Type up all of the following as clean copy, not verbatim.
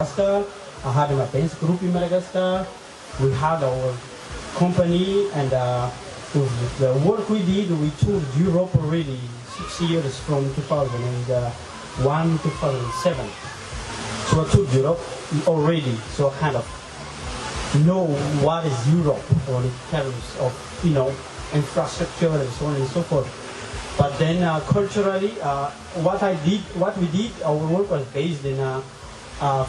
Madagascar. I had my dance group in Madagascar. We had our company, and with the work we did, we toured Europe already 6 years from 2001 to 2007. So I toured Europe already, so I kind of know what is Europe in terms of, infrastructure and so on and so forth. But then culturally, what we did, our work was based in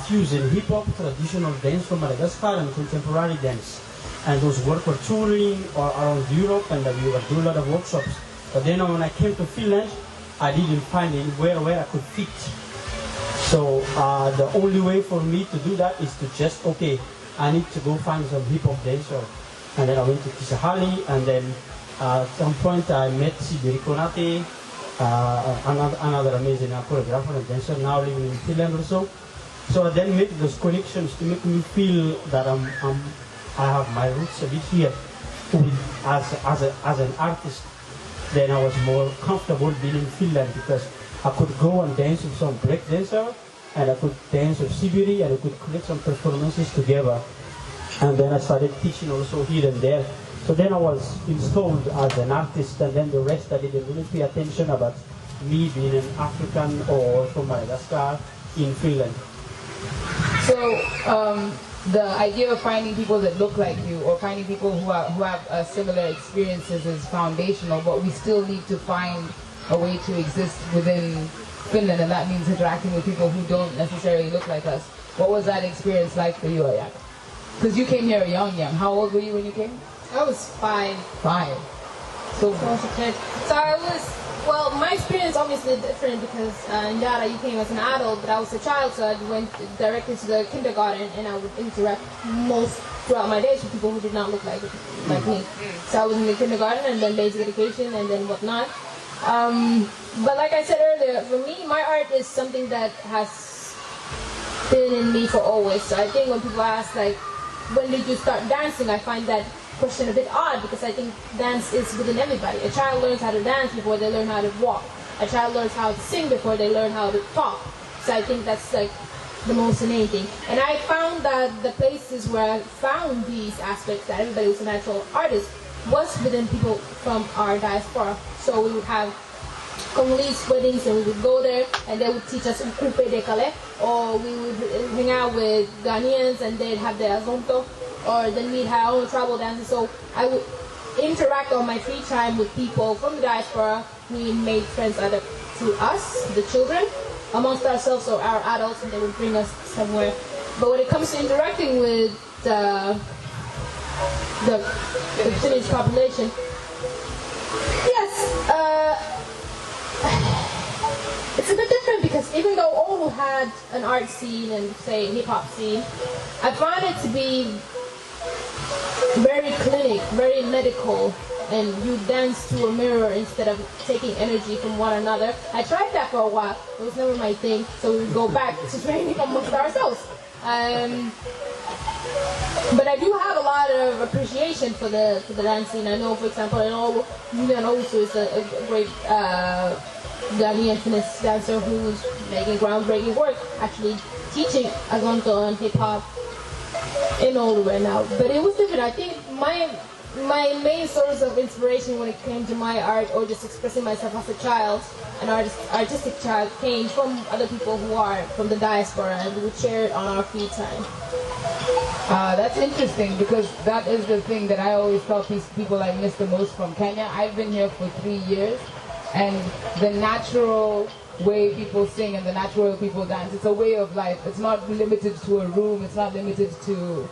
fusion hip-hop, traditional dance from Madagascar, and contemporary dance. And those work were touring around Europe, and we were doing a lot of workshops. But then when I came to Finland, I didn't find anywhere where I could fit. So the only way for me to do that is to just, I need to go find some hip-hop dancer. And then I went to Kisahali, and then at some point I met Sibiri Konate, another amazing choreographer and dancer, now living in Finland or so. So I then made those connections to make me feel that I have my roots a bit here as an artist. Then I was more comfortable being in Finland because I could go and dance with some break dancer, and I could dance with Sibiri, and I could create some performances together. And then I started teaching also here and there. So then I was installed as an artist, and then the rest I didn't really pay attention about me being an African or from Madagascar in Finland. So the idea of finding people that look like you, or finding people who have similar experiences, is foundational, but we still need to find a way to exist within Finland, and that means interacting with people who don't necessarily look like us. What was that experience like for you, Ajak? Because you came here young. How old were you when you came? I was 5. 5. So I was a kid. So my experience obviously different because in Njara you came as an adult, but I was a child, so I went directly to the kindergarten, and I would interact most throughout my days with people who did not look like me. So I was in the kindergarten, and then basic education, and then whatnot. But like I said earlier, for me, my art is something that has been in me for always. So I think when people ask, like, when did you start dancing, I find that question a bit odd, because I think dance is within everybody. A child learns how to dance before they learn how to walk. A child learns how to sing before they learn how to talk. So I think that's like the most innate thing. And I found that the places where I found these aspects, that everybody was a natural artist, was within people from our diaspora. So we would have Congolese weddings, and we would go there, and they would teach us coupe de kale, or we would hang out with Ghanaians, and they'd have the azonto, or then we'd have our own tribal dances. So I would interact on my free time with people from the diaspora. We made friends either through us, the children, amongst ourselves, or our adults, and they would bring us somewhere. But when it comes to interacting with the Finnish population, yes, it's a bit different, because even though Oulu had an art scene and, say, hip-hop scene, I found it to be very clinic, very medical, and you dance to a mirror instead of taking energy from one another. I tried that for a while. It was never my thing, so we would go back to training amongst ourselves. But I do have a lot of appreciation for the dance scene. I know, for example, in Oulu, Julian also is a great Ghanaian Finnish dancer who's making groundbreaking work, actually teaching azonto and hip-hop in Oulu right now. But it was different. I think my main source of inspiration when it came to my art, or just expressing myself as a child, an artistic child, came from other people who are from the diaspora, and we would share it on our free time. That's interesting, because that is the thing that I always tell people I miss the most from Kenya. I've been here for 3 years, and the natural way people sing and the natural way people dance, it's a way of life. It's not limited to a room, it's not limited to,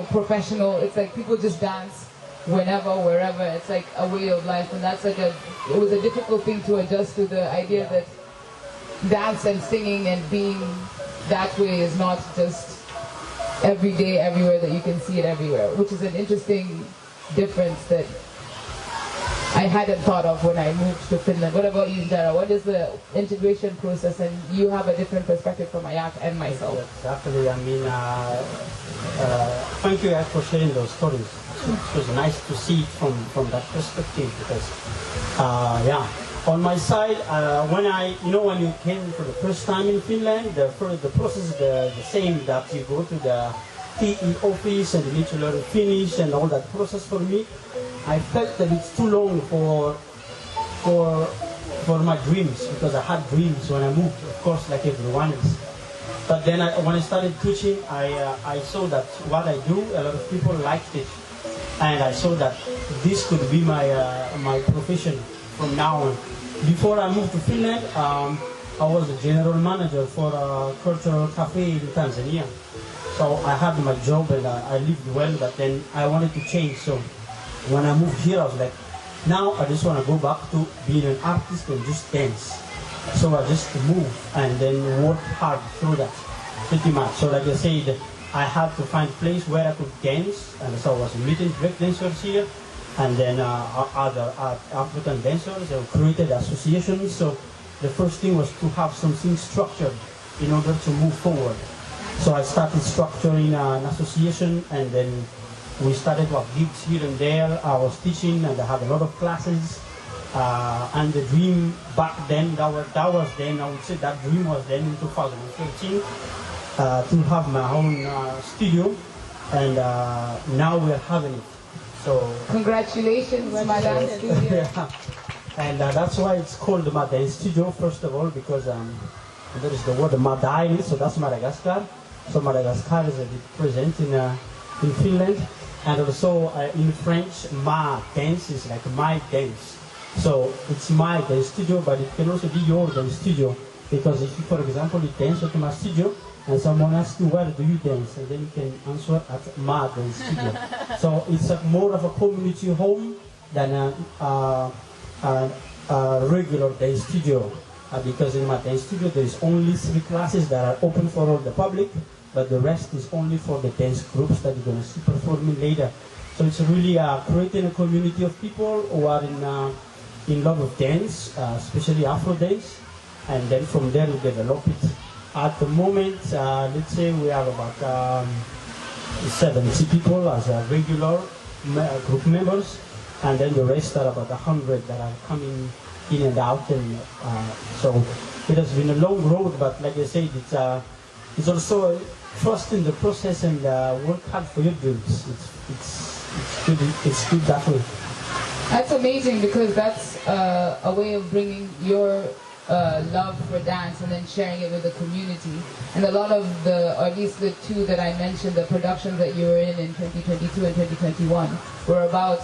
professional. It's like people just dance whenever, wherever. It's like a way of life, and that's like it was a difficult thing to adjust to, the idea that dance and singing and being that way is not just every day, everywhere, that you can see it everywhere, which is an interesting difference that I hadn't thought of when I moved to Finland. What about you, Njara? What is the integration process? And you have a different perspective from Ajak and myself. Exactly. I mean, thank you for sharing those stories. It was nice to see it from that perspective, because, On my side, when you came for the first time in Finland, the process is the same, that you go to the TE office and you need to learn Finnish and all that process. For me, I felt that it's too long for my dreams, because I had dreams when I moved, of course, like everyone else. But then when I started teaching, I saw that what I do, a lot of people liked it, and I saw that this could be my profession from now on. Before I moved to Finland, I was a general manager for a cultural cafe in Tanzania. So I had my job and I lived well, but then I wanted to change. So when I moved here, I was like, now I just want to go back to being an artist and just dance. So I just moved and then worked hard through that, pretty much. So like I said, I had to find a place where I could dance, and so I was meeting break dancers here, and then other African dancers. They created associations. So the first thing was to have something structured in order to move forward. So I started structuring an association, and then we started gigs here and there. I was teaching, and I had a lot of classes. And the dream back then, that was then, I would say that dream was then in 2013, to have my own studio, and now we are having it. So congratulations, Madame Studio. Yeah. And that's why it's called Madame Studio, first of all, because there is the word Mada in it, so that's Madagascar. So Madagascar is a bit present in Finland, and also in French, ma dance is like my dance. So it's my dance studio, but it can also be your dance studio, because if you, for example, you dance at my studio and someone asks you where do you dance, and then you can answer at my dance studio. So it's more of a community home than a regular dance studio, because in my dance studio there is only 3 classes that are open for all the public, but the rest is only for the dance groups that you're going to see performing later. So it's really creating a community of people who are in love with dance, especially Afro dance, and then from there we develop it. At the moment, let's say we have about 70 people as regular group members, and then the rest are about 100 that are coming in and out. And so it has been a long road, but like I said, it's also trust in the process and work hard for your dreams. It's good that way. That's amazing, because that's a way of bringing your love for dance and then sharing it with the community. And a lot of or at least the 2 that I mentioned, the productions that you were in 2022 and 2021, were about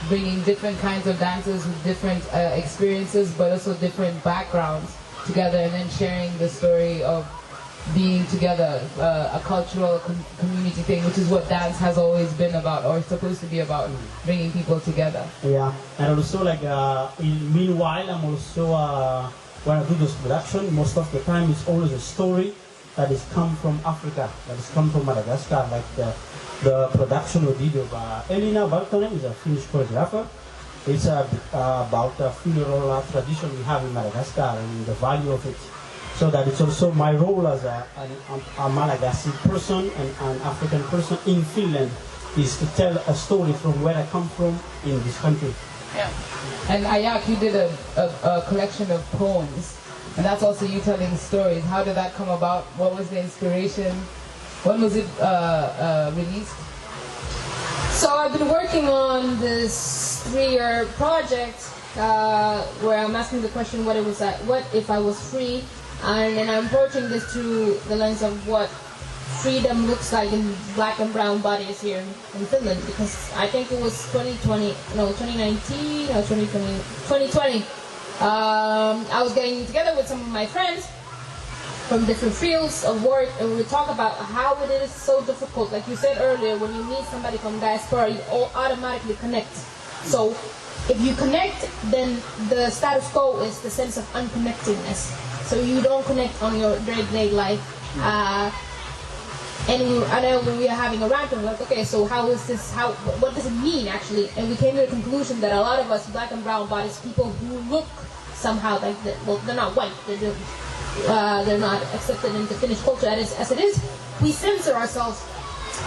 bringing different kinds of dancers with different experiences, but also different backgrounds together, and then sharing the story of being together, a cultural community thing, which is what dance has always been about, or supposed to be about, bringing people together. Yeah, and also meanwhile, I'm also, when I do this production, most of the time it's always a story that is come from Africa, that is come from Madagascar, like the production we did of Elina Baltonen, is a Finnish choreographer. It's about the funeral tradition we have in Madagascar and the value of it. So that it's also my role as a Malagasy person and an African person in Finland is to tell a story from where I come from in this country. Yeah. And Ajak, you did a collection of poems, and that's also you telling stories. How did that come about? What was the inspiration? When was it released? So I've been working on this 3-year project where I'm asking the question, what if I was free? And then I'm approaching this through the lens of what freedom looks like in black and brown bodies here in Finland, because I think it was 2019 or 2020. I was getting together with some of my friends from different fields of work, and we would talk about how it is so difficult. Like you said earlier, when you meet somebody from diaspora, you all automatically connect. So if you connect, then the status quo is the sense of unconnectedness. So you don't connect on your day-to-day life. And I know when we were having a rant, we were like, okay, so how is this, what does it mean actually? And we came to the conclusion that a lot of us black and brown bodies, people who look somehow like, they're not white, they're not accepted into Finnish culture as it is, we censor ourselves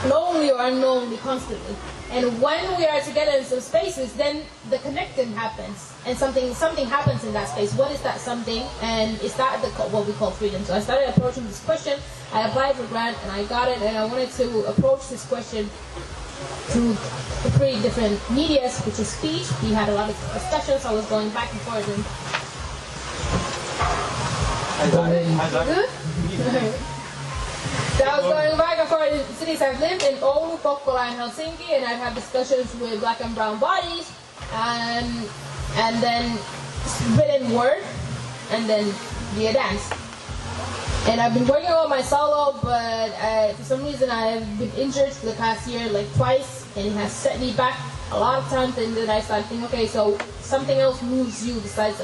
knowingly or unknowingly, constantly. And when we are together in some spaces, then the connecting happens, and something happens in that space. What is that something? And it's that what we call freedom. So I started approaching this question. I applied for a grant, and I got it. And I wanted to approach this question through 3 different medias, which is speech. We had a lot of discussions. I was going back and forth. So I was going back and forth in cities I've lived in, Oulu, Kokkola, and Helsinki, and I've had discussions with black and brown bodies, and then written word, and then via dance. And I've been working on my solo, but for some reason I've been injured for the past year, like twice, and it has set me back a lot of times. And then I started thinking, okay, so something else moves you besides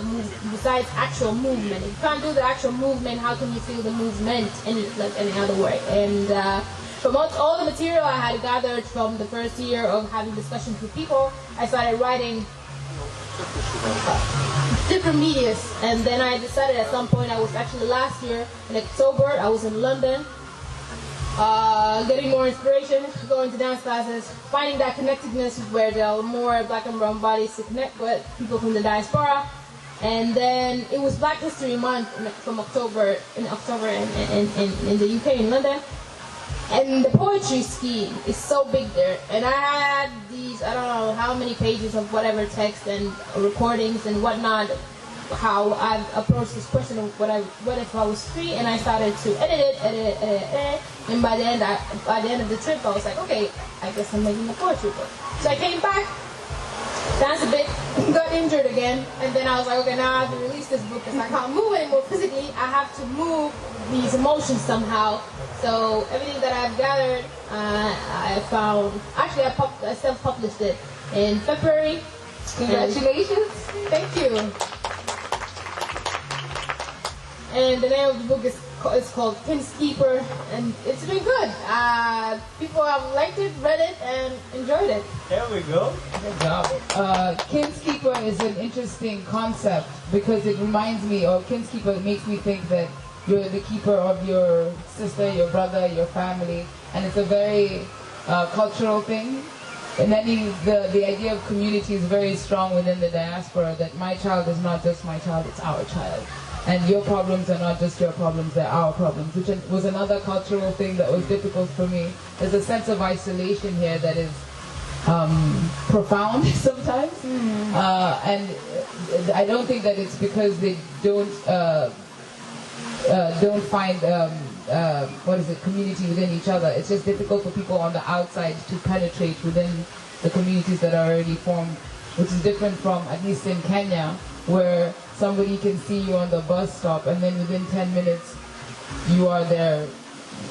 actual movement. If you can't do the actual movement, how can you feel the movement in any other way? And from all the material I had gathered from the first year of having discussions with people, I started writing different medias, and then I decided at some point, I was actually last year in October, I was in London, getting more inspiration, going to dance classes, finding that connectedness where there are more black and brown bodies to connect with, people from the diaspora. And then it was Black History Month from October in the UK, in London. And the poetry scheme is so big there. And I had these, I don't know how many pages of whatever text and recordings and whatnot, how I've approached this question of what if I was free, and I started to edit it. And by the end of the trip, I was like, okay, I guess I'm making a poetry book. So I came back, danced a bit, got injured again, and then I was like, okay, now I have to release this book because I can't move anymore physically. I have to move these emotions somehow. So everything that I've gathered, I found, actually I self-published it in February. Congratulations. Thank you. And the name of the book is called Kinskeeper, and it's been good. People have liked it, read it, and enjoyed it. There we go. Good job. Kinskeeper is an interesting concept because it reminds me, or Kinskeeper makes me think that you're the keeper of your sister, your brother, your family, and it's a very cultural thing. And then the idea of community is very strong within the diaspora, that my child is not just my child, it's our child. And your problems are not just your problems, they're our problems, which was another cultural thing that was difficult for me. There's a sense of isolation here that is profound sometimes. And I don't think that it's because they don't find community within each other. It's just difficult for people on the outside to penetrate within the communities that are already formed, which is different from, at least in Kenya, where somebody can see you on the bus stop and then within 10 minutes you are their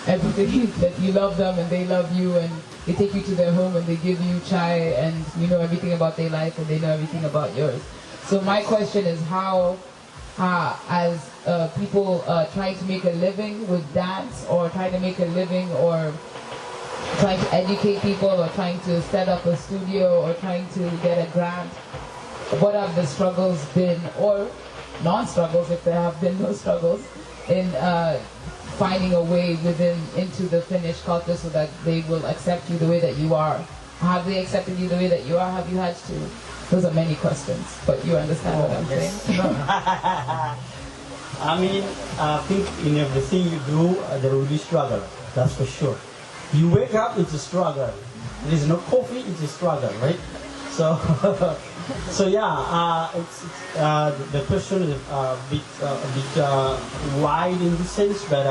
everything, that you love them and they love you, and they take you to their home and they give you chai and you know everything about their life and they know everything about yours. So my question is how, as people trying to make a living with dance, or trying to make a living, or trying to educate people, or trying to set up a studio, or trying to get a grant, what have the struggles been, or non-struggles if there have been no struggles, in finding a way into the Finnish culture so that they will accept you the way that you are? Have they accepted you the way that you are? Have you had to? Those are many questions, but you understand what I'm saying? I mean, I think in everything you do, there will be struggle, that's for sure. You wake up, it's a struggle. There is no coffee, it's a struggle, right? So, the question is a bit wide in this sense, but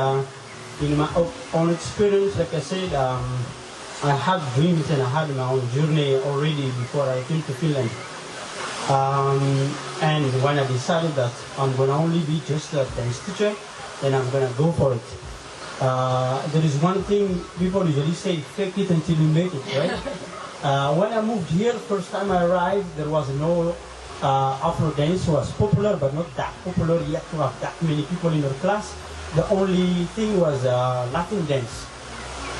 in my own experience, like I said, I had dreams and I had my own journey already before I came to Finland. And when I decided that I'm going to only be just a dance teacher, then I'm going to go for it. There is one thing people usually say, fake it until you make it, right? When I moved here, first time I arrived, there was no Afro dance was popular, but not that popular yet to have that many people in our class. The only thing was Latin dance.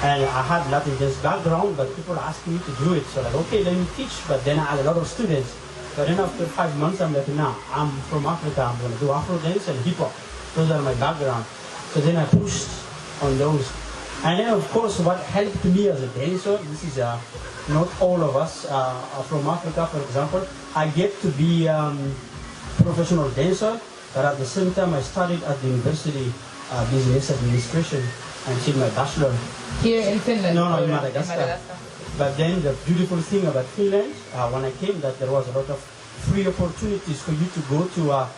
And I had Latin dance background, but people asked me to do it. So like, okay, let me teach, but then I had a lot of students. But then after 5 months, I'm like, nah, I'm from Africa, I'm gonna do Afro dance and hip hop. Those are my background. So then I pushed on those. And then of course what helped me as a dancer, this is not all of us are from Africa, for example. I get to be professional dancer, but at the same time I studied at the university business administration until my bachelor. Here in Finland? No, in Madagascar. But then the beautiful thing about Finland, when I came, that there was a lot of free opportunities for you to go to a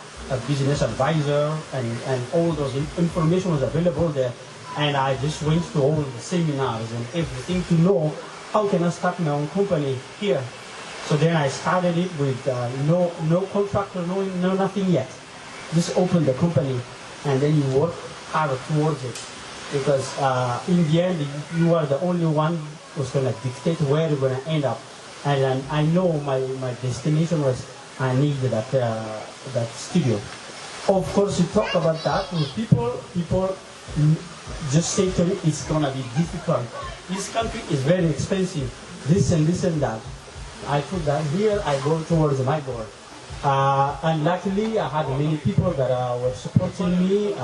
business advisor, and all those information was available there. And I just went to all the seminars and everything to know how can I start my own company here. So then I started it with no contract, no nothing yet. Just open the company, and then you work hard towards it. Because in the end, you are the only one who's going to dictate where you're going to end up. And I know my destination was I need that studio. Of course, you talk about that with people just say to me, it's going to be difficult. This country is very expensive, this and that. I put that here, I go towards my goal. And luckily, I had many people that were supporting me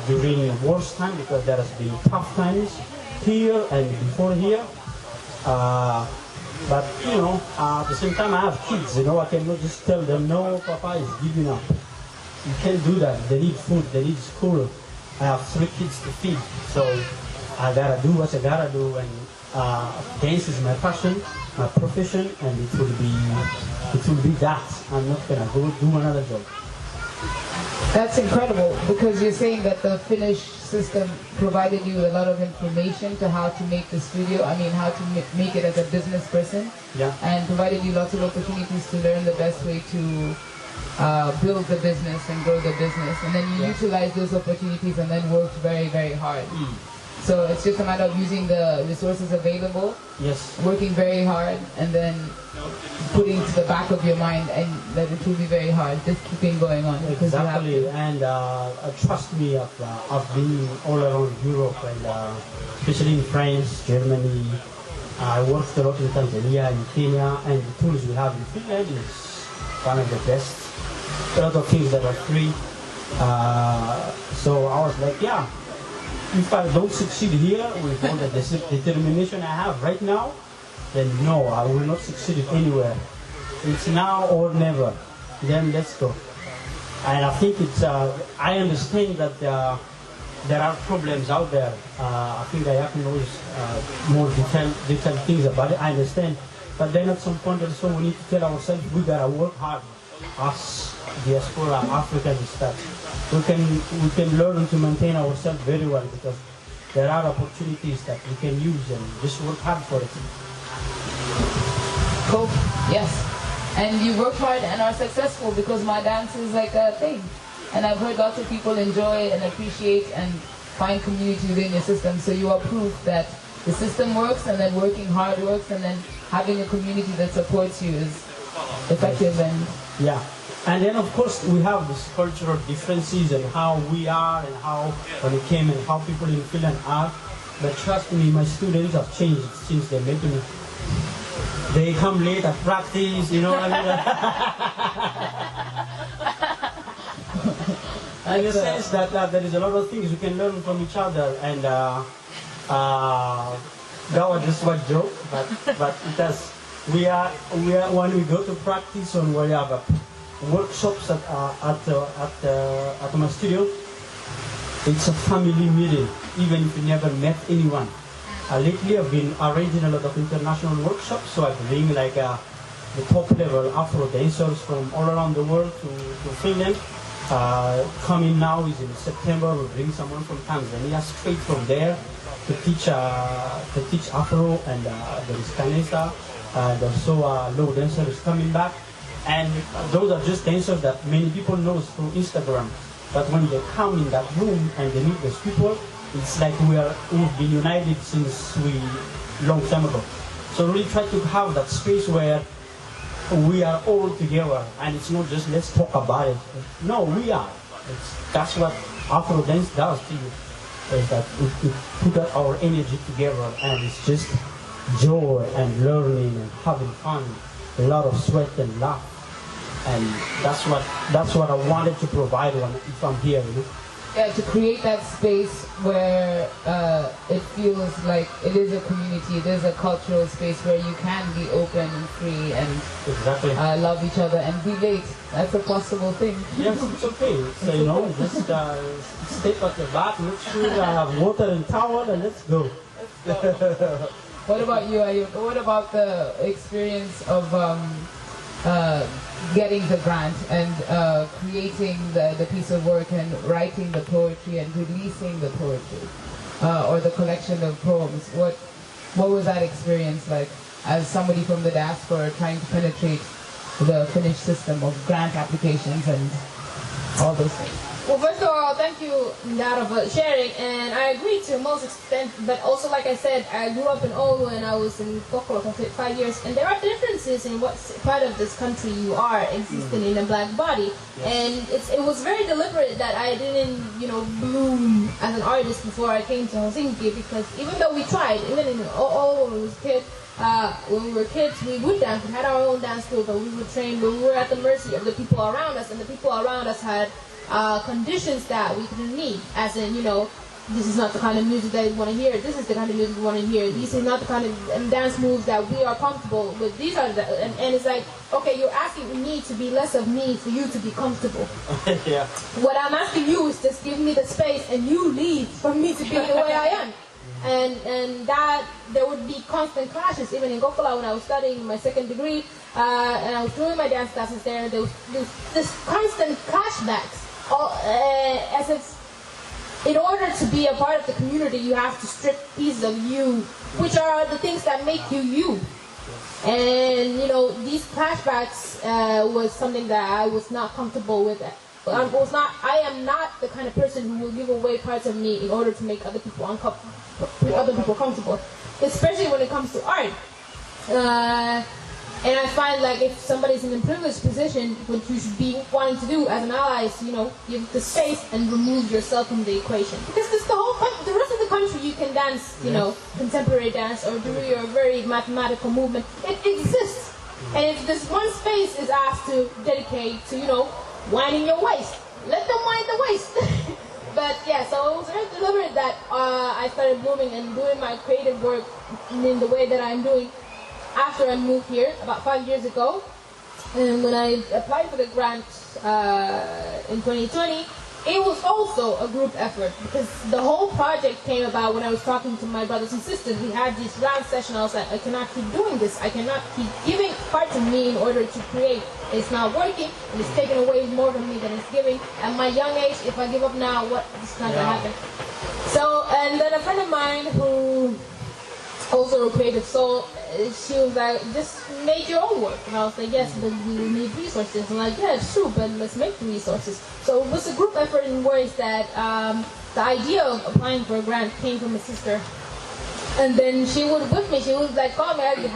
during worst time, because there has been tough times here and before here. But at the same time I have kids, I cannot just tell them, no, Papa is giving up. You can't do that. They need food, they need school. I have 3 kids to feed, so I gotta do what I gotta do, and dance is my passion, my profession, and it will be that. I'm not gonna go do another job. That's incredible, because you're saying that the Finnish system provided you a lot of information to how to make the studio, how to make it as a business person, and provided you lots of opportunities to learn the best way to build the business and grow the business, and then you utilize those opportunities and then worked very, very hard. So it's just a matter of using the resources available, working very hard, and then putting to the back of your mind and that it will be very hard, just keeping going on. Exactly, and trust me, I've been all around Europe, and especially in France, Germany. I worked a lot in Tanzania, in Kenya, and the tools we have in Finland is one of the best. A lot of things that are free. So I was like, if I don't succeed here with all the determination I have right now, then no, I will not succeed anywhere. It's now or never. Then let's go. And I think it's, I understand that there are problems out there. I think Ajak knows more detailed things about it. I understand. But then at some point also we need to tell ourselves we gotta work hard. Us, diaspora, Africans, that we can learn to maintain ourselves very well, because there are opportunities that we can use, and just work hard for it. Cool. Yes. And you work hard and are successful, because my dance is like a thing. And I've heard lots of people enjoy and appreciate and find community within your system. So you are proof that the system works, and then working hard works, and then having a community that supports you is effective. And and then of course we have these cultural differences and how we are and how when we came and how people in Finland are. But trust me, my students have changed since they met me. They come late at practice, you know what I mean? In the sense that there is a lot of things you can learn from each other, and that was just one joke, but it has. We are when we go to practice, or when we have workshops at my studio, it's a family meeting, even if you never met anyone. Lately I've been arranging a lot of international workshops, so I bring like the top level Afro dancers from all around the world to Finland. Coming now is in September, we'll bring someone from Tanzania straight from there to teach Afro, and there is Canesa, and also Low Dancer is coming back. And those are just dancers that many people know through Instagram. But when they come in that room and they meet those people, it's like we've been united since long time ago. So really try to have that space where we are all together, and it's not just let's talk about it. No, we are. That's what Afro dance does to you, is that we put our energy together, and it's just joy and learning and having fun, a lot of sweat and laugh. And that's what I wanted to provide if I'm here. to create that space where it feels like it is a community, it is a cultural space where you can be open and free and exactly. Love each other and be late. That's a possible thing. Yes, it's okay. So, you know, just step at the back, make sure I have water and towel, and let's go. What about you, Ayuk? What about the experience of getting the grant and creating the piece of work and writing the poetry and releasing the poetry or the collection of poems? What was that experience like as somebody from the diaspora trying to penetrate the Finnish system of grant applications and all those things? Well, first of all, thank you, Njara, for sharing, and I agree to most extent, but also, like I said, I grew up in Oulu and I was in Kokkola for 5 years, and there are differences in what part of this country you are existing in a black body, and it was very deliberate that I didn't, bloom as an artist before I came to Helsinki, because even though we tried, even in Oulu when we was kids, when we were kids, we would dance. We had our own dance group, but we would train, but we were at the mercy of the people around us, and the people around us had conditions that we couldn't meet, as in, this is not the kind of music that you want to hear, this is the kind of music we want to hear, these is not the kind of dance moves that we are comfortable with, these are the, and it's like, okay, you're asking me to be less of me for you to be comfortable. Yeah. What I'm asking you is just give me the space and you leave for me to be the way I am. And that there would be constant clashes, even in Kokkola when I was studying my second degree, and I was doing my dance classes there was this constant clashbacks. As if in order to be a part of the community, you have to strip pieces of you, which are the things that make you you. And these flashbacks was something that I was not comfortable with. I am not the kind of person who will give away parts of me in order to make other people comfortable, especially when it comes to art. And I find like if somebody's in a privileged position, what you should be wanting to do as an ally is, give the space and remove yourself from the equation. Because this the rest of the country you can dance, contemporary dance or do your very mathematical movement. It exists. And if this one space is asked to dedicate to, winding your waist, let them wind the waist. But yeah, so it was very deliberate that I started blooming and doing my creative work in the way that I'm doing after I moved here about 5 years ago. And when I applied for the grant in 2020, it was also a group effort because the whole project came about when I was talking to my brothers and sisters. We had this round session. I was like, I cannot keep doing this. I cannot keep giving parts of me in order to create. It's not working. And it's taking away more from me than it's giving. At my young age, if I give up now, it's not going to happen. So, and then a friend of mine who also a creative soul, she was like, just make your own work. And I was like, yes, but we will need resources. I'm like, yeah, it's true, but let's make the resources. So it was a group effort in ways that the idea of applying for a grant came from a sister. And then she would with me, she would like call me, have you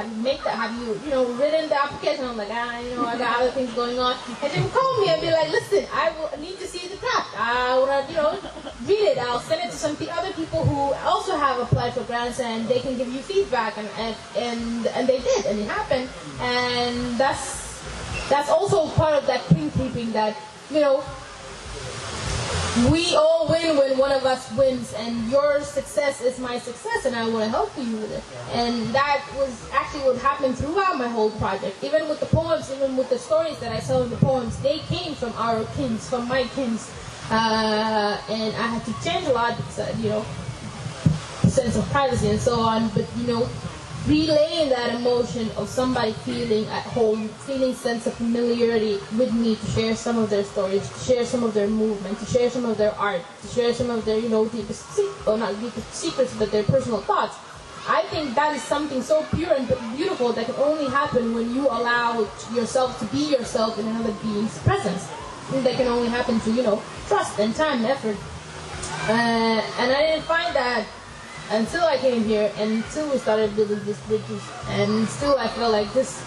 written the application? I'm like, I got other things going on. And she would call me and be like, listen, I need to see the draft. I want to, read it. I'll send it to some other people who also have applied for grants and they can give you feedback. And they did, and it happened. And that's also part of that king keeping that, we all win when one of us wins, and your success is my success, and I want to help you with it. And that was actually what happened throughout my whole project. Even with the poems, even with the stories that I tell in the poems, they came from our kins, from my kins. And I had to change a lot because, sense of privacy and so on, but, relaying that emotion of somebody feeling at home, feeling sense of familiarity with me to share some of their stories, to share some of their movement, to share some of their art, to share some of their, deepest, not deepest secrets, but their personal thoughts. I think that is something so pure and beautiful that can only happen when you allow yourself to be yourself in another being's presence. And that can only happen to, trust and time and effort. And I didn't find that until I came here, and until we started building these bridges, and still I feel like this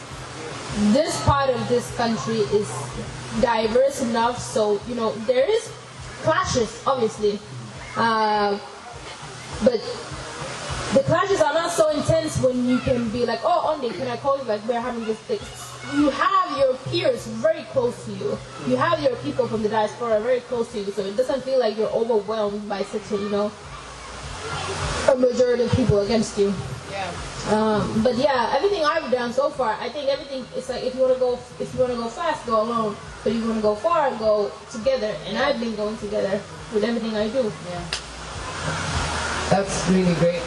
part of this country is diverse enough, so there is clashes obviously, but the clashes are not so intense when you can be like, oh, Ondi, can I call you, like we're having this you have your peers very close to you. You have your people from the diaspora very close to you, so it doesn't feel like you're overwhelmed by such a majority of people against you. Yeah. But yeah, everything I've done so far, I think everything is like if you want to go fast, go alone. But you want to go far, go together. And I've been going together with everything I do. Yeah. That's really great.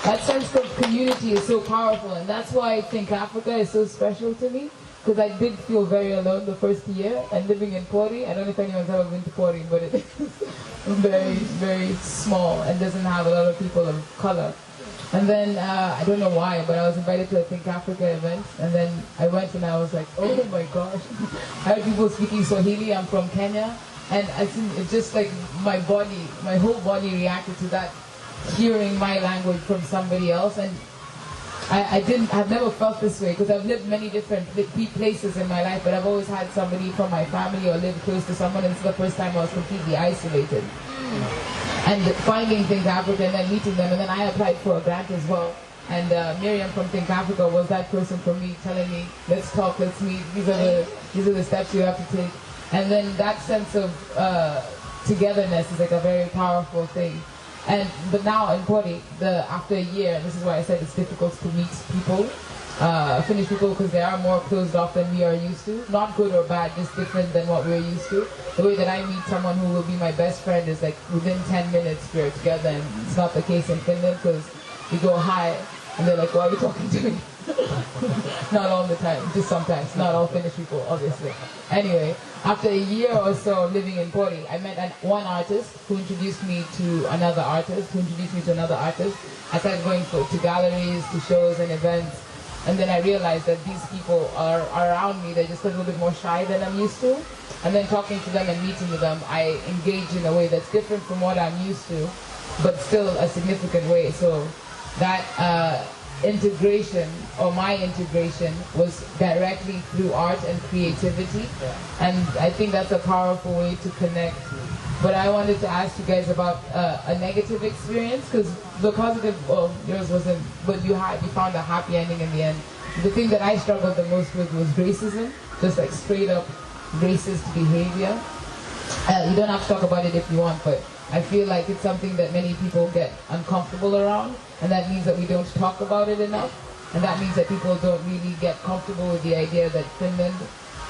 That sense of community is so powerful, and that's why I think Africa is so special to me. Because I did feel very alone the first year, and living in Pori. I don't know if anyone's ever been to Pori, but it is very, very small and doesn't have a lot of people of color. And then, I don't know why, but I was invited to a Think Africa event, and then I went and I was like, oh my gosh. I heard people speaking Swahili. I'm from Kenya, and I think it's just like my whole body reacted to that, hearing my language from somebody else. And I've never felt this way because I've lived many different places in my life, but I've always had somebody from my family or lived close to someone, and it's the first time I was completely isolated. And finding Think Africa and then meeting them, and then I applied for a grant as well. And Miriam from Think Africa was that person for me, telling me, let's talk, let's meet, these are the steps you have to take. And then that sense of togetherness is like a very powerful thing. But now in Pori, after a year, this is why I said it's difficult to meet people, Finnish people, because they are more closed off than we are used to. Not good or bad, just different than what we're used to. The way that I meet someone who will be my best friend is like within 10 minutes we're together, and it's not the case in Finland, because we go hi, and they're like, why are you talking to me? Not all the time, just sometimes. Not all Finnish people, obviously. Anyway, after a year or so living in Pori, I met one artist who introduced me to another artist, who introduced me to another artist. I started going to galleries, to shows and events, and then I realized that these people are around me. They're just a little bit more shy than I'm used to. And then talking to them and meeting with them, I engage in a way that's different from what I'm used to, but still a significant way. So that integration, or my integration, was directly through art and creativity. And I think that's a powerful way to connect. But I wanted to ask you guys about a negative experience, because the positive, well, yours wasn't, but you found a happy ending in the end. The thing that I struggled the most with was racism, just like straight up racist behavior. You don't have to talk about it if you want, but I feel like it's something that many people get uncomfortable around, and that means that we don't talk about it enough, and that means that people don't really get comfortable with the idea that Finland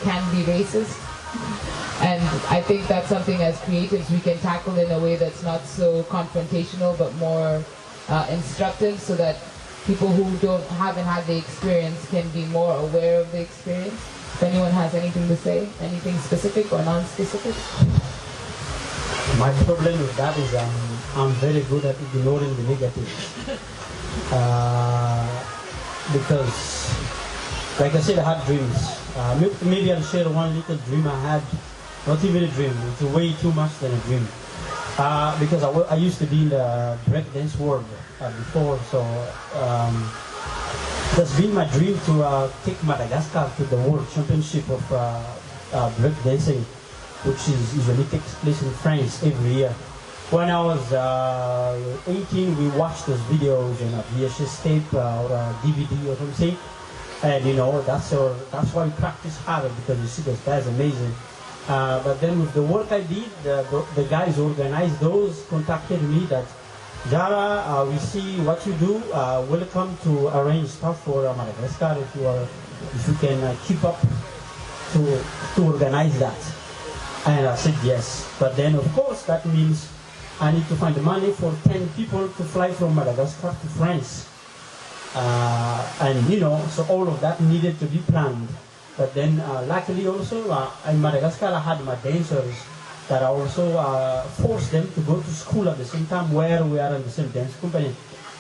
can be racist. And I think that's something as creatives we can tackle in a way that's not so confrontational but more instructive, so that people who haven't had the experience can be more aware of the experience. If anyone has anything to say, anything specific or non-specific? My problem with that is I'm very good at ignoring the negative. Because, like I said, I had dreams. Maybe I'll share one little dream I had. Not even a dream, it's way too much than a dream. Because I used to be in the breakdance world before, so it's been my dream to take Madagascar to the World Championship of breakdancing, which usually takes place in France every year. When I was 18, we watched those videos in a VHS tape or a DVD or something, and that's why we practice hard, because you see those guys amazing. But then with the work I did, the guys who organized those contacted me that, Njara, we see what you do. Welcome to arrange stuff for Madagascar if you can keep up to organize that. And I said yes. But then of course that means I need to find money for 10 people to fly from Madagascar to France. So all of that needed to be planned. But then luckily also in Madagascar I had my dancers that I also forced them to go to school at the same time where we are in the same dance company.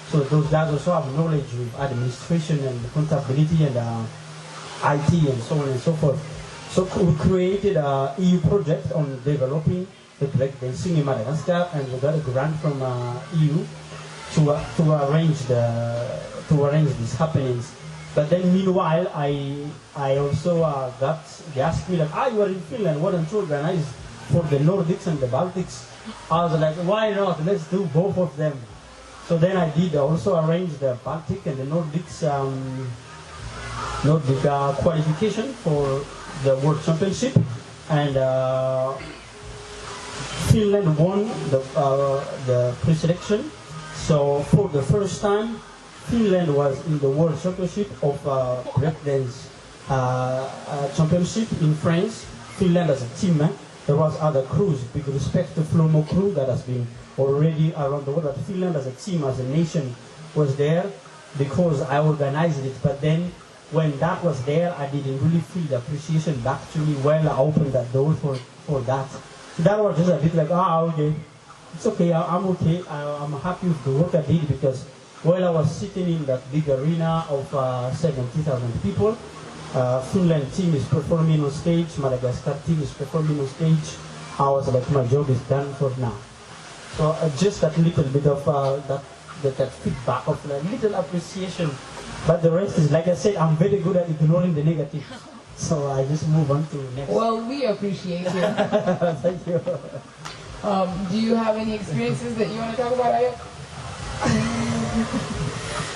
So those guys also have knowledge with administration and contability and IT and so on and so forth. So we created an EU project on developing the breakdancing in Madagascar, and we got a grant from EU to arrange these happenings. But then meanwhile, I also they asked me like, you are in Finland, why don't you organize for the Nordics and the Baltics? I was like, why not? Let's do both of them. So then I did also arrange the Baltic and the Nordics Nordic qualification for the World Championship, and Finland won the pre-selection. So for the first time, Finland was in the World Championship of breakdance championship in France. Finland as a team. There was other crews, big respect to Flomo crew that has been already around the world, but Finland as a team, as a nation, was there because I organized it. But then when that was there, I didn't really feel the appreciation back to me when I opened that door for that. So that was just a bit like, okay, it's okay, I'm okay, I'm happy with the work I did, because while I was sitting in that big arena of 70,000 people, Finland team is performing on stage, Madagascar team is performing on stage. I was like, my job is done for now. So just that little bit of that feedback of a little appreciation. But the rest is, like I said, I'm very good at ignoring the negative. So I just move on to next. Well, we appreciate you. Thank you. Do you have any experiences that you want to talk about, Ajak?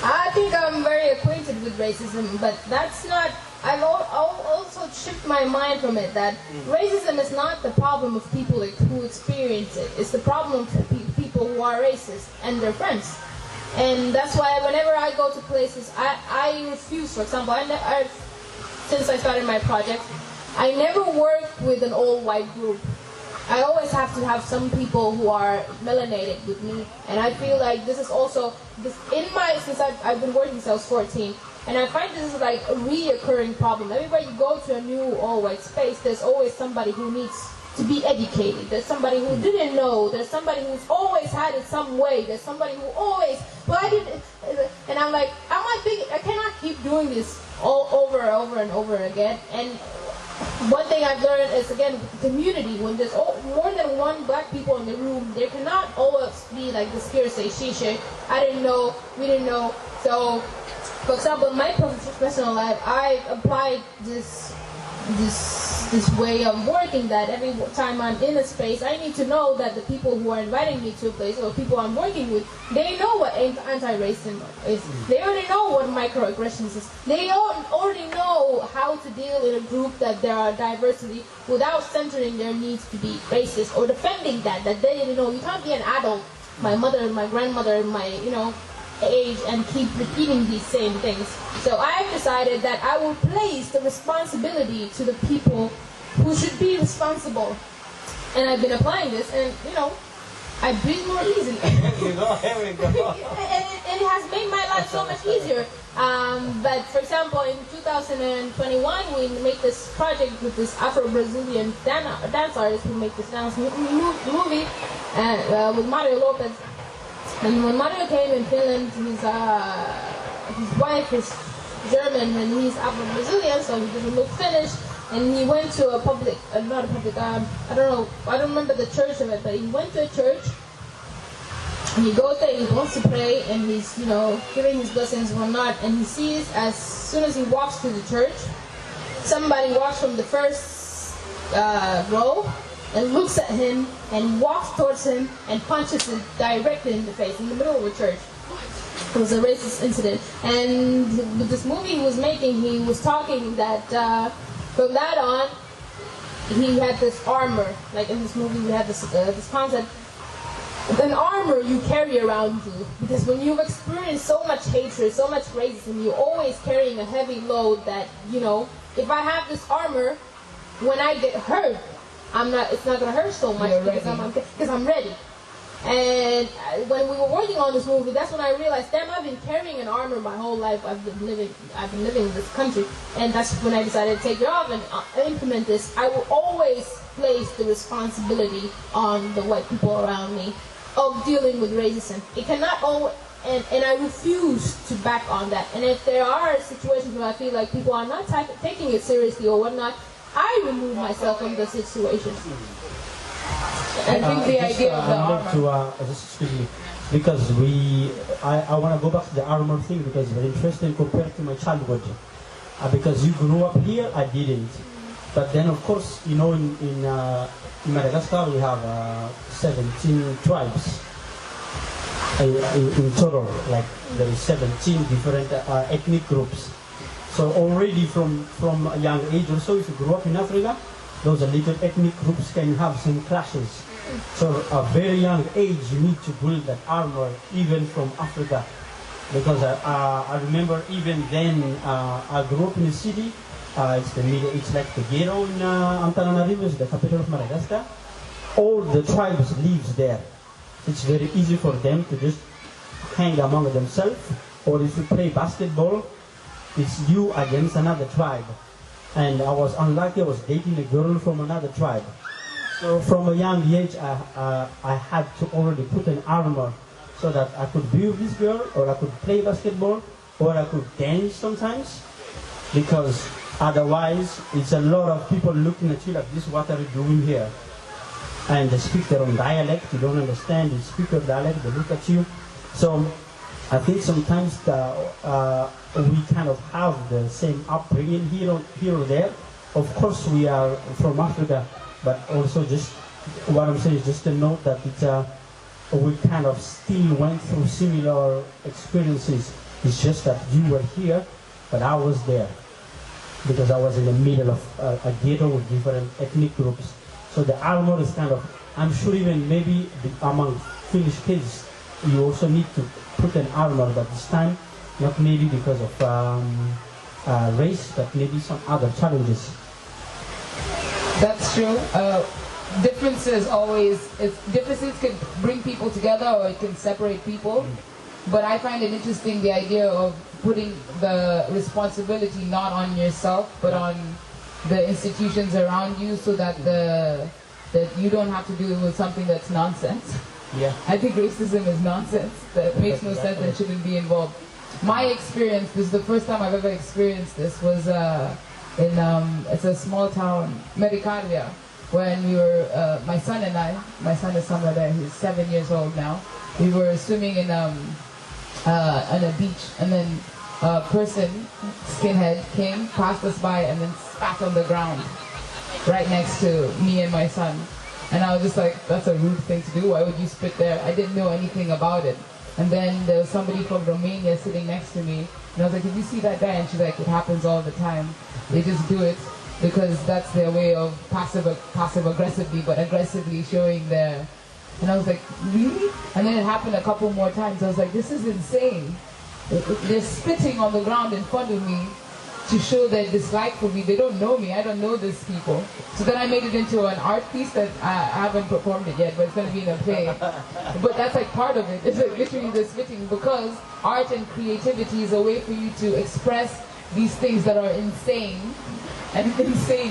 I think I'm very acquainted with racism, but that's not. I'll also shift my mind from it that racism is not the problem of people who experience it. It's the problem of people who are racist and their friends. And that's why whenever I go to places, I refuse. For example, since I started my project, I never work with an all-white group. I always have to have some people who are melanated with me, and I feel like this is also since I've been working since I was 14, and I find this is like a reoccurring problem. Everywhere you go to a new all-white space, there's always somebody who needs to be educated. There's somebody who didn't know. There's somebody who's always had it some way. There's somebody who always, well, I didn't, and I'm like, I cannot keep doing this all over and over and over again. And one thing I've learned is, again, community, when there's more than one black people in the room, there cannot always be like the scared say, she, I didn't know, we didn't know. So, for example, in my professional life, I applied this way of working that every time I'm in a space, I need to know that the people who are inviting me to a place or people I'm working with, they know what anti-racism is. They already know what microaggressions is. They already know how to deal in a group that there are diversity without centering their needs to be racist or defending that they didn't know. You can't be an adult, my mother, my grandmother, my age, and keep repeating these same things. So I've decided that I will place the responsibility to the people who should be responsible. And I've been applying this, and I breathe more easily. Here we go. And it has made my life so much easier. But for example, in 2021, we made this project with this Afro-Brazilian dance artist who made this dance movie with Mario Lopez. And when Mario came in Finland, his wife is German and he's Afro-Brazilian, so he doesn't look Finnish. And he went to a public, I don't remember the church of it, but he went to a church. And he goes there, he wants to pray, and he's, giving his blessings and whatnot. And he sees, as soon as he walks to the church, somebody walks from the first row and looks at him and walks towards him and punches him directly in the face in the middle of a church. It was a racist incident. And with this movie he was making, he was talking that from that on, he had this armor. Like in this movie, we had this concept. An armor you carry around you, because when you've experienced so much hatred, so much racism, you're always carrying a heavy load that, if I have this armor, when I get hurt, it's not going to hurt so much because I'm ready. And when we were working on this movie, that's when I realized, damn, I've been carrying an armor my whole life. I've been living in this country, and that's when I decided to take it off and implement this. I will always place the responsibility on the white people around me of dealing with racism. It cannot always, and I refuse to back on that. And if there are situations where I feel like people are not taking it seriously or whatnot, I remove myself from the situation. I think the idea of the armor. Just quickly, because I want to go back to the armor thing because it's very interesting compared to my childhood. Because you grew up here, I didn't. But then, of course, in Madagascar we have 17 tribes in total. Like there is 17 different ethnic groups. So So already from a young age or so, if you grew up in Africa, those little ethnic groups can have some clashes. So at a very young age, you need to build that armor, even from Africa. Because I remember even then, I grew up in the city. It's like the ghetto in Antananarivo, the capital of Madagascar. All the tribes lives there. It's very easy for them to just hang among themselves. Or if you play basketball, it's you against another tribe. And I was unlucky, I was dating a girl from another tribe. So from a young age, I had to already put an armor so that I could be with this girl, or I could play basketball, or I could dance sometimes. Because otherwise, it's a lot of people looking at you like, this, what are you doing here? And they speak their own dialect, you don't understand, they speak your dialect, they look at you. So I think sometimes we kind of have the same upbringing here or there. Of course, we are from Africa, but also just what I'm saying is just to note that we kind of still went through similar experiences. It's just that you were here, but I was there because I was in the middle of a ghetto with different ethnic groups. So the armor is kind of, I'm sure even maybe among Finnish kids, you also need to put an armor, but this time, not maybe because of race, but maybe some other challenges. That's true. Differences can bring people together, or it can separate people. But I find it interesting, the idea of putting the responsibility not on yourself, but on the institutions around you, so that you don't have to deal with something that's nonsense. Yeah. I think racism is nonsense. That makes no sense and shouldn't be involved. My experience, this is the first time I've ever experienced this, was it's a small town, Merikaria, when we were, my son is somewhere there, he's 7 years old now. We were swimming on a beach, and then a person, skinhead, came, passed us by, and then spat on the ground right next to me and my son. And I was just like, that's a rude thing to do. Why would you spit there? I didn't know anything about it. And then there was somebody from Romania sitting next to me. And I was like, did you see that guy? And she's like, it happens all the time. They just do it because that's their way of passive aggressively, but aggressively showing their... And I was like, really? And then it happened a couple more times. I was like, this is insane. They're spitting on the ground in front of me to show their dislike for me. They don't know me. I don't know these people. So then I made it into an art piece that I haven't performed it yet, but it's going to be in a play. But that's like part of it. It's like literally the spitting, because art and creativity is a way for you to express these things that are insane, and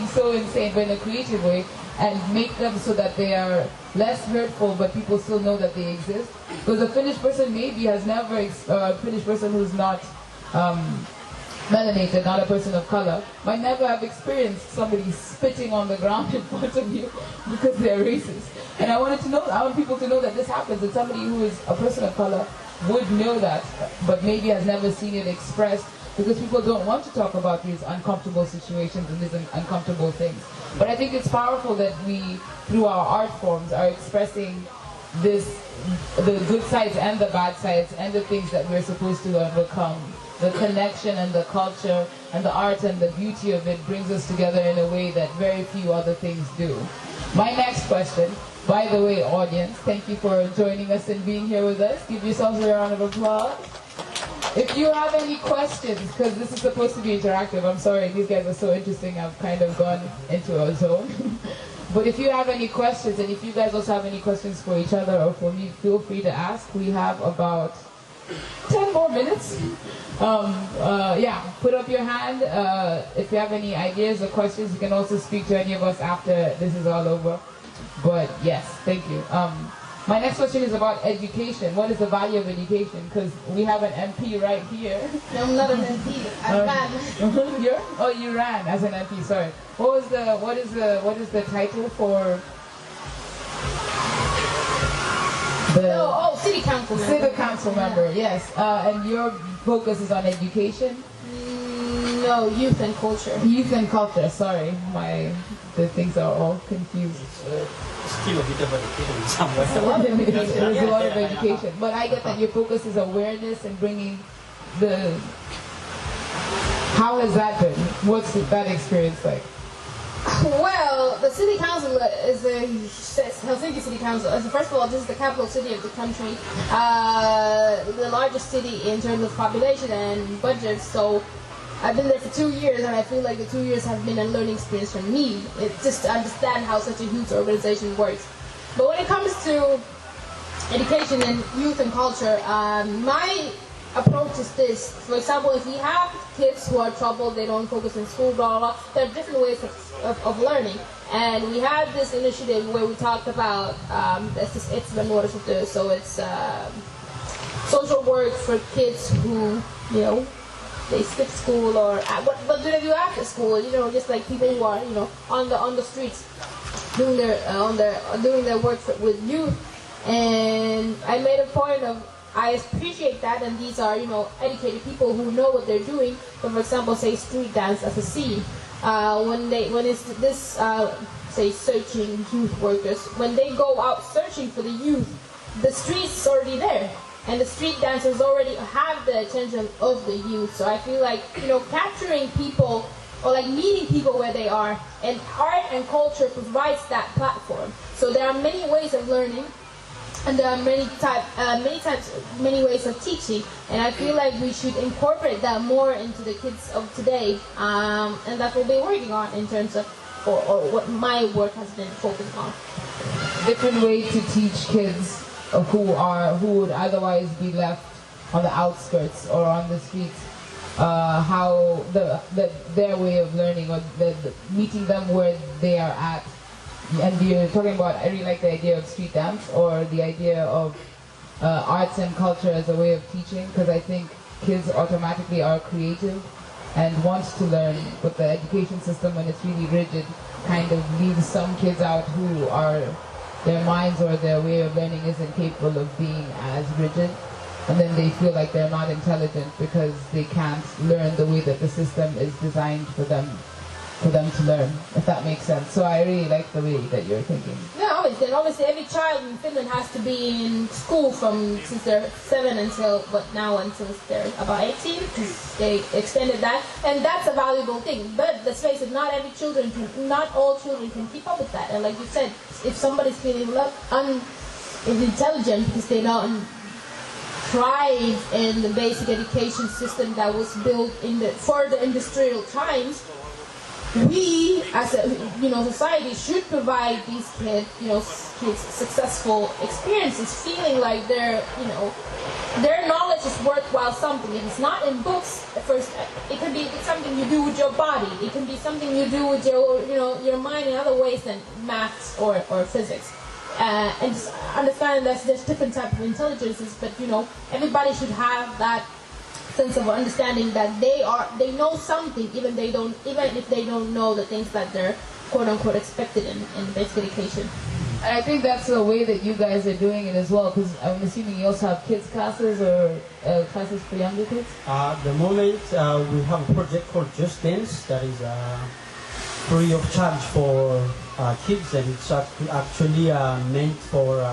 so insane, but in a creative way, and make them so that they are less hurtful, but people still know that they exist. Because a Finnish person maybe has never, a Finnish person who's not melanated, not a person of color, might never have experienced somebody spitting on the ground in front of you because they're racist. And I want people to know that this happens, that somebody who is a person of color would know that, but maybe has never seen it expressed, because people don't want to talk about these uncomfortable situations and these uncomfortable things. But I think it's powerful that we, through our art forms, are expressing the good sides and the bad sides and the things that we're supposed to overcome. The connection and the culture and the art and the beauty of it brings us together in a way that very few other things do. My next question, by the way, audience, thank you for joining us and being here with us. Give yourselves a round of applause. If you have any questions, because this is supposed to be interactive, I'm sorry, these guys are so interesting, I've kind of gone into a zone. But if you have any questions, and if you guys also have any questions for each other or for me, feel free to ask. We have about 10 more minutes. Yeah, put up your hand. If you have any ideas or questions, you can also speak to any of us after this is all over. But yes, thank you. My next question is about education. What is the value of education? Because we have an MP right here. No, I'm not an MP. I ran. You ran as an MP. Sorry. What is the title for? City council member. City council member. Yes. And your focus is on education. No, youth and culture. Youth and culture. Sorry, the things are all confused. Still a bit of education somewhere. There's a lot of education, but I get that your focus is awareness and bringing the How has that been? What's that experience like? Well, the city council is the Helsinki City Council. First of all, this is the capital city of the country, the largest city in terms of population and budget. So I've been there for 2 years, and I feel like the 2 years have been a learning experience for me. It's just to understand how such a huge organization works. But when it comes to education and youth and culture, my approach is this. For example, if we have kids who are troubled, they don't focus in school, blah, blah, blah, there are different ways of learning. And we had this initiative where we talked about, so it's social work for kids who, you know, they skip school or, what do they do after school? You know, just like people who are, you know, on the streets doing their work with youth. And I made a point of, I appreciate that, and these are, you know, educated people who know what they're doing. But for example, say street dance as a scene, when it's this, say searching youth workers, when they go out searching for the youth, the streets is already there, and the street dancers already have the attention of the youth. So I feel like, you know, capturing people or like meeting people where they are, and art and culture provides that platform. So there are many ways of learning. And there are many ways of teaching, and I feel like we should incorporate that more into the kids of today, and that's what we're working on in terms of, or what my work has been focused on. Different way to teach kids who would otherwise be left on the outskirts or on the streets, how their way of learning, or meeting them where they are at. And you're talking about, I really like the idea of street dance, or the idea of arts and culture as a way of teaching, because I think kids automatically are creative and want to learn, but the education system, when it's really rigid, kind of leaves some kids out who are, their minds or their way of learning isn't capable of being as rigid, and then they feel like they're not intelligent because they can't learn the way that the system is designed for them to learn, if that makes sense. So I really like the way that you're thinking. Yeah, obviously every child in Finland has to be in school since they're 7 until they're about 18, because they extended that, and that's a valuable thing. But let's face it, not all children can keep up with that. And like you said, if somebody's feeling unintelligent because they don't thrive in the basic education system that was built for the industrial times, we as a society should provide these kids successful experiences, feeling like their knowledge is worthwhile something. If it's not in books, first it can be something you do with your body. It can be something you do with your mind in other ways than maths or physics. And just understanding that there's different types of intelligences, but everybody should have that sense of understanding that they know something, even if they don't know the things that they're quote unquote expected in basic education. And I think that's the way that you guys are doing it as well, because I'm assuming you also have kids classes or classes for younger kids? At the moment, we have a project called Just Dance that is free of charge for kids, and it's actually meant for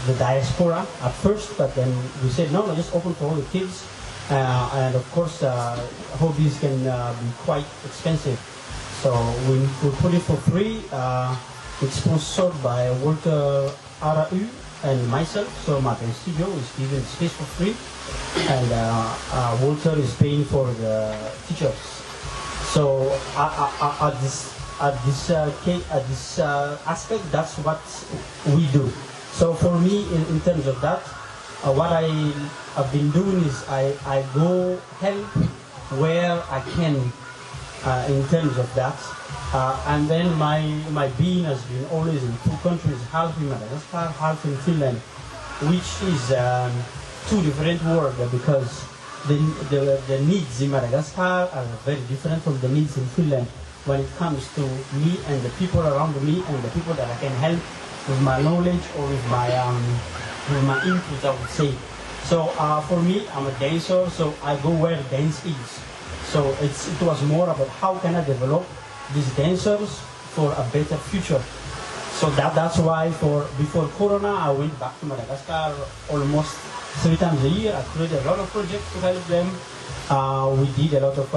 the diaspora at first, but then we said no, just open for all the kids, and of course hobbies can be quite expensive, so we put it for free. It's sponsored by Walter RAU and myself, so Martin Studio is giving space for free, and Walter is paying for the teachers. So at this aspect, that's what we do. So for me, in terms of that, what I have been doing is I go help where I can in terms of that. And then my being has been always in two countries, half in Madagascar, half in Finland, which is two different worlds, because the needs in Madagascar are very different from the needs in Finland when it comes to me and the people around me and the people that I can help with my knowledge or with my input, I would say. So for me, I'm a dancer, so I go where dance is. So it was more about how can I develop these dancers for a better future. So that's why before Corona, I went back to Madagascar almost 3 times a year. I created a lot of projects to help them We did a lot of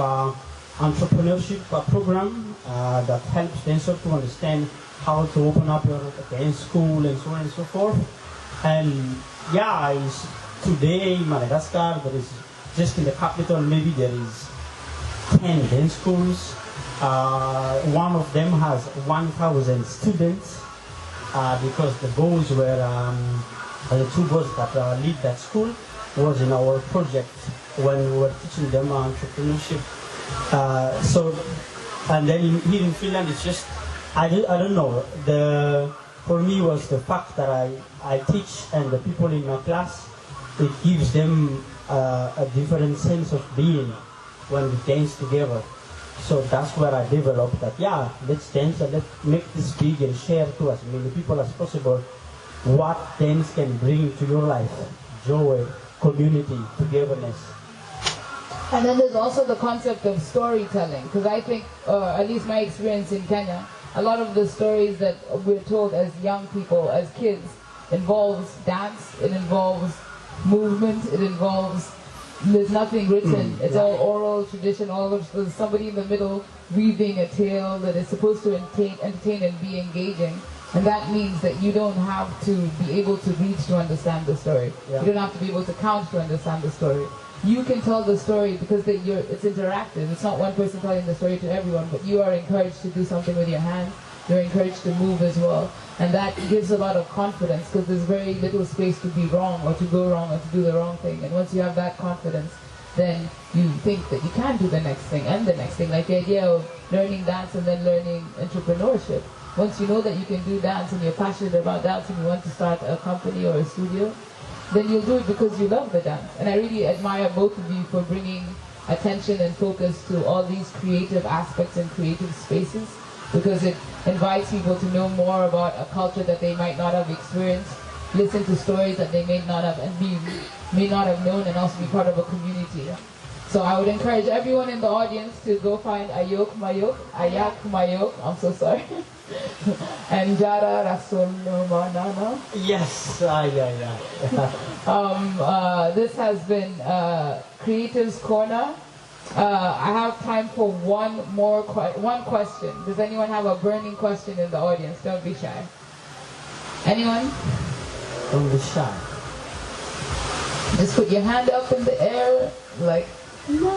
entrepreneurship program that helps dancers to understand how to open up your dance school and so on and so forth. And yeah, today in Madagascar, there is just in the capital, maybe there is 10 dance schools. One of them has 1,000 students because the boys were, the two boys that lead that school was in our project when we were teaching them entrepreneurship. And then here in Finland, it's just, I don't know, for me was the fact that I teach and the people in my class, it gives them a different sense of being when we dance together. So that's where I developed that, yeah, let's dance and let's make this big and share to as many people as possible what dance can bring to your life. Joy, community, togetherness. And then there's also the concept of storytelling, because I think, at least my experience in Kenya, a lot of the stories that we're told as young people, as kids, involves dance, it involves movement, it involves, there's nothing written, it's all oral tradition, there's somebody in the middle weaving a tale that is supposed to entertain and be engaging. And that means that you don't have to be able to read to understand the story. Yeah. You don't have to be able to count to understand the story. You can tell the story because it's interactive. It's not one person telling the story to everyone, but you are encouraged to do something with your hands. You're encouraged to move as well. And that gives a lot of confidence because there's very little space to be wrong or to go wrong or to do the wrong thing. And once you have that confidence, then you think that you can do the next thing and the next thing. Like the idea of learning dance and then learning entrepreneurship. Once you know that you can do dance and you're passionate about dance and you want to start a company or a studio, then you'll do it because you love the dance. And I really admire both of you for bringing attention and focus to all these creative aspects and creative spaces, because it invites people to know more about a culture that they might not have experienced, listen to stories that they may not have known, and also be part of a community. So I would encourage everyone in the audience to go find Ajak Majok, I'm so sorry, and Njara Rasulmanana. Yes, this has been Creatives Corner. I have time for one question. Does anyone have a burning question in the audience? Don't be shy. Anyone? Don't be shy. Just put your hand up in the air, like, no.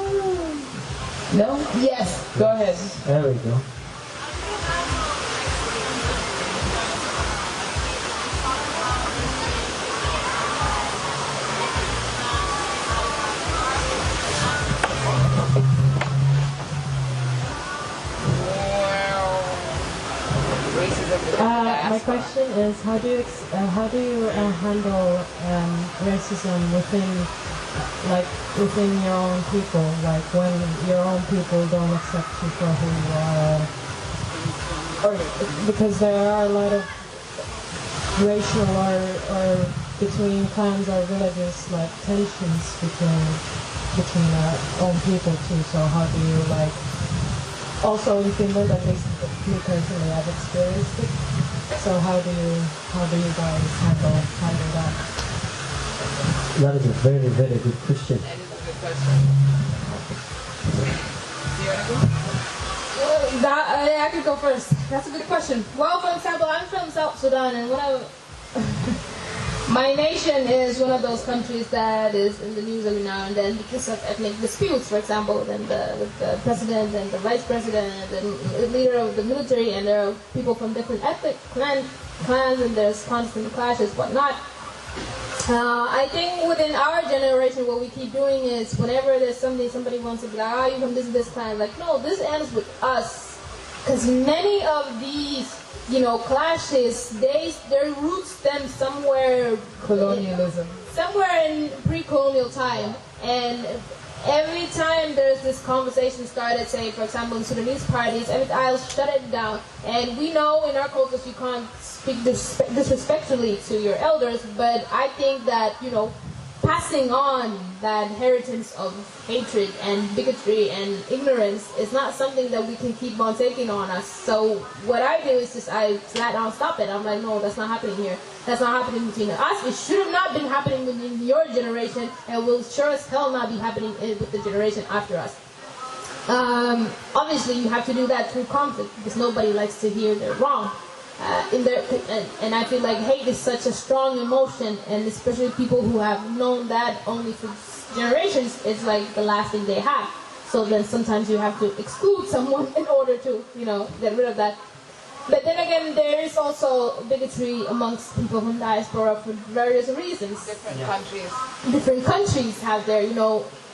No? Yes, go ahead. There we go. My question is, how do you handle racism within your own people, like when your own people don't accept you for who you are, or because there are a lot of racial or between clans or villages, like tensions between our own people too. So how do you also in Finland, at least me personally, I've experienced it. So how do you guys handle that? That is a very, very good question. That is a good question. I could go first. That's a good question. Well, for example, I'm from South Sudan, and my nation is one of those countries that is in the news every now and then because of ethnic disputes. For example, then the president and the vice president and the leader of the military, and there are people from different ethnic clans, and there's constant clashes, whatnot. I think within our generation, what we keep doing is whenever there's somebody wants to be like, you from this clan, like, no, this ends with us. Because many of these, clashes, their roots stem somewhere... Colonialism. Somewhere in pre-colonial time. And every time there's this conversation started, say, for example, in Sudanese parties, I'll shut it down. And we know in our cultures you can't speak disrespectfully to your elders, but I think that, passing on that inheritance of hatred and bigotry and ignorance is not something that we can keep on taking on us. So what I do is just I flat out stop it. I'm like, no, that's not happening here. That's not happening between us. It should have not been happening within your generation, and will sure as hell not be happening with the generation after us. Obviously, you have to do that through conflict because nobody likes to hear they're wrong. And I feel like hate is such a strong emotion, and especially people who have known that only for generations, it's like the last thing they have. So then sometimes you have to exclude someone in order to, get rid of that. But then again, there is also bigotry amongst people from diaspora for various reasons. Different countries have their,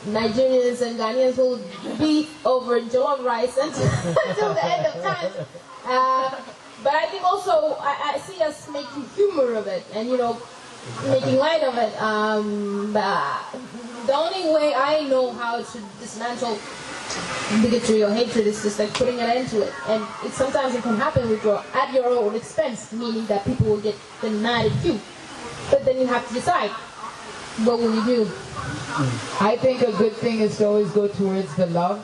Nigerians and Ghanaians will be over jollof rice until the end of time. But I think also I see us making humor of it and making light of it. The only way I know how to dismantle bigotry or hatred is just like putting an end to it. And sometimes it can happen at your own expense, meaning that people will get mad at you. But then you have to decide, what will you do? I think a good thing is to always go towards the love.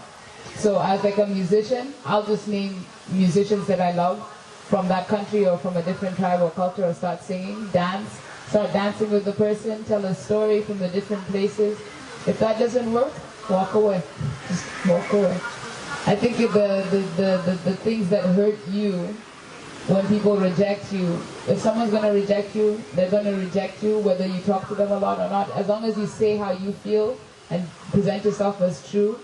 So as like a musician, I'll just name musicians that I love from that country or from a different tribe or culture, or start singing, start dancing with the person, tell a story from the different places. If that doesn't work, walk away. Just walk away. I think the things that hurt you when people reject you, if someone's going to reject you, they're going to reject you whether you talk to them a lot or not. As long as you say how you feel and present yourself as true,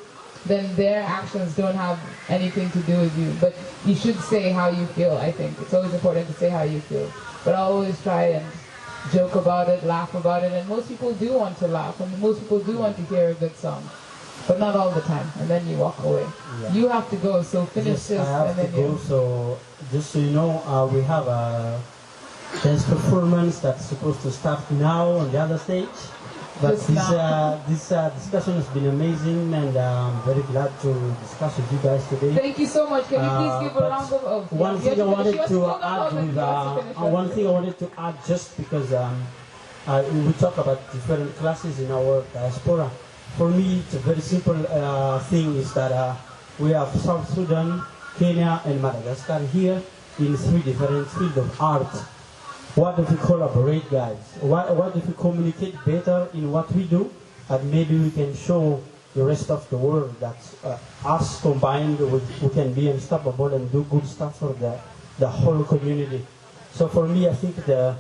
then their actions don't have anything to do with you. But you should say how you feel, I think. It's always important to say how you feel. But I'll always try and joke about it, laugh about it, and most people do want to laugh, and most people do want to hear a good song. But not all the time, and then you walk away. Yeah. You have to go, so finish this. I have to go, so just so you know, we have a dance performance that's supposed to start now on the other stage. But this discussion has been amazing, and I'm very glad to discuss with you guys today. Thank you so much. Can you please give a round of applause? One thing I wanted to add, just because we talk about different classes in our diaspora. For me, it's a very simple thing is that we have South Sudan, Kenya, and Madagascar here in 3 different fields of art. What if we collaborate, guys? What if we communicate better in what we do, and maybe we can show the rest of the world that us combined, we can be unstoppable and do good stuff for the whole community. So for me, I think the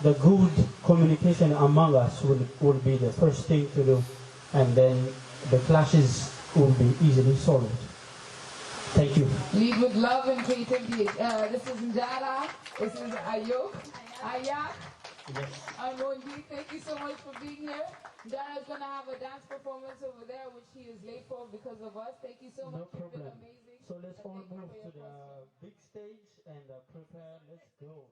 good communication among us will be the first thing to do, and then the clashes will be easily solved. Thank you. Lead with love and creativity. This is Njara. This is Ajak. Yes. I'm Mondi. Thank you so much for being here. Njara is going to have a dance performance over there, which he is late for because of us. Thank you so much. No problem. You've been amazing. So let's all move to the big stage and prepare. Let's go.